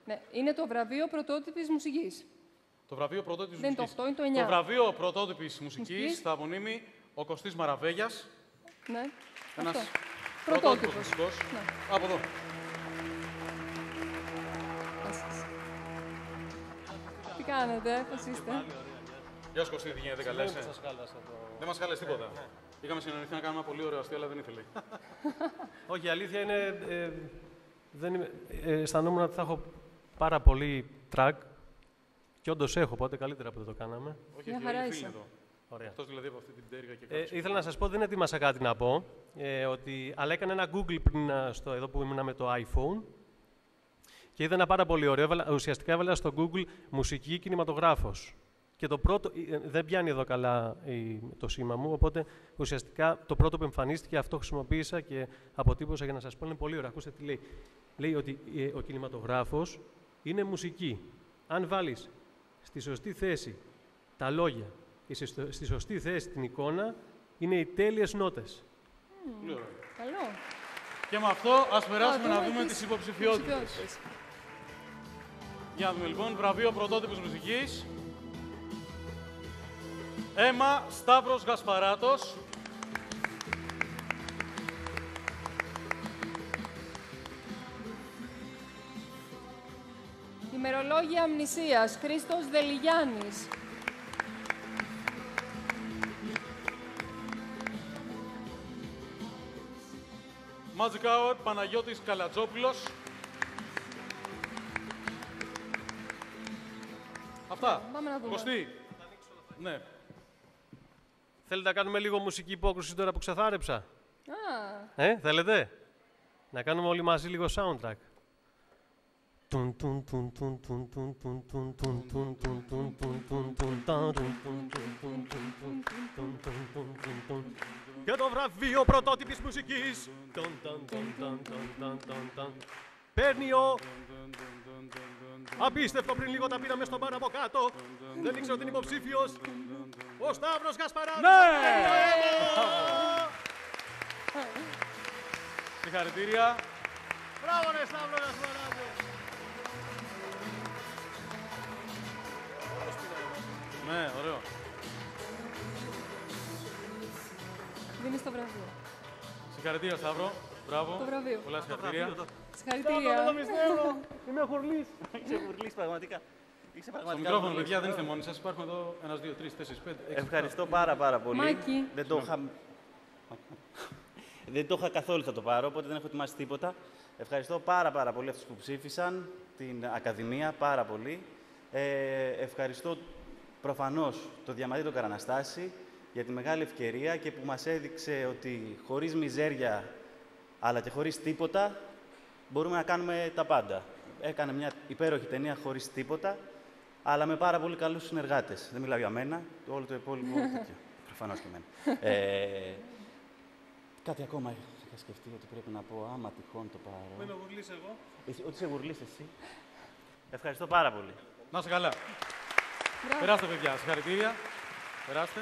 Ναι, είναι το βραβείο πρωτότυπης μουσικής. Το βραβείο πρωτότυπης Δεν μουσικής. είναι το 8, είναι το 9. Το βραβείο πρωτότυπης μουσικής θα απονείμει ο Κωστής Μαραβέγιας. Ναι, Ένας αυτό. πρωτότυπος μουσικός. Ναι. Από εδώ. Τι κάνετε, πώς είστε? Γεια σου Κωστή, τι γίνεται, καλά είσαι? Δεν μας χάλεσε τίποτα. Είχαμε συνεννοηθεί να κάνουμε ένα πολύ ωραίο αστείο, αλλά δεν ήθελε. Όχι, η αλήθεια είναι. Αισθανόμουν ότι θα έχω πάρα πολύ track. Και όντως έχω, οπότε καλύτερα που δεν το κάναμε. Όχι, Μια όχι, χαρά όλοι είσαι. φίλοι εδώ. Ωραία. Αυτός δηλαδή από αυτή την πτέρυγα και κάτω. Ήθελα να σας πω, δεν έτοιμασα κάτι να πω, αλλά έκανα ένα Google πριν εδώ που ήμουν με το iPhone και είδα ένα πάρα πολύ ωραίο. Ουσιαστικά έβαλα στο Google μουσική κινηματογράφος. Και το πρώτο, δεν πιάνει εδώ καλά το σήμα μου, οπότε ουσιαστικά το πρώτο που εμφανίστηκε αυτό χρησιμοποίησα και αποτύπωσα για να σας πω, είναι πολύ ωραίο. Ακούστε τι λέει. Λέει ότι ο κινηματογράφος είναι μουσική. Αν βάλεις στη σωστή θέση τα λόγια και στη σωστή θέση την εικόνα, είναι οι τέλειες νότες. Πολύ ωραίο. Καλό. Και με αυτό ας περάσουμε να δούμε τις υποψηφιότητες. Για να δούμε λοιπόν, βραβείο πρωτότυπης μουσικής. Έμα Σταύρος Γασπαράτος. Ημερολόγια αμνησίας, Χρήστος Δελιγιάννης. Magic Hour, Παναγιώτης Καλατζόπουλος. Αυτά. Πάμε να δούμε. Κωστή. Ναι. Θέλετε να κάνουμε λίγο μουσική υπόκριση τώρα που ξεθάρεψα? Α, Θέλετε? Να κάνουμε όλοι μαζί λίγο soundtrack. Και το βραβείο πρωτότυπης μουσικής παίρνει ο... Απίστευτο, πριν λίγο τα πήραμε στον πάνω από κάτω. Δεν ήξερα ότι είναι υποψήφιος ο Σταύρος Γασπαράτος. Ναι! Συγχαρητήρια. Μπράβο ρε Σταύρο Γασπαράτο. Ναι, ωραίο. δίνεις το βραβείο. Συγχαρητήρια, Σταύρο. Μπράβο. Το βραβείο. Πολλά συγχαρητήρια. Συγχαρητήρια. Είμαι χουρλής. Είσαι χουρλής, πραγματικά. Είσαι Στο πραγματικά μικρόφωνο, χουρλής. παιδιά, δεν είστε μόνοι σας. Υπάρχουν εδώ 1, 2, 3, 4, 5, 6. Ευχαριστώ πάρα πολύ. Μάκη. Δεν το είχα καθόλου θα το πάρω, οπότε δεν έχω ετοιμάσει τίποτα. Ευχαριστώ πάρα πολύ αυτούς που ψήφισαν, την Ακαδημία, πάρα πολύ. Ευχαριστώ προφανώς το Διαμαντή τον Καραναστάση για τη μεγάλη ευκαιρία και που μας έδειξε ότι χωρίς μιζέρια αλλά και χωρίς τίποτα μπορούμε να κάνουμε τα πάντα. Έκανε μια υπέροχη ταινία χωρίς τίποτα, αλλά με πάρα πολύ καλούς συνεργάτες. Δεν μιλάω για μένα, όλο το υπόλοιπο τέτοιο. Προφανώς και εμένα. Κάτι ακόμα είχα σκεφτεί ότι πρέπει να πω, άμα τυχόν το πάρω. Είμαι γουρλής εγώ. Ότι είσαι γουρλής εσύ. Ευχαριστώ πάρα πολύ. Να είστε καλά. Περάστε, παιδιά. Συγχαρητήρια. Περάστε.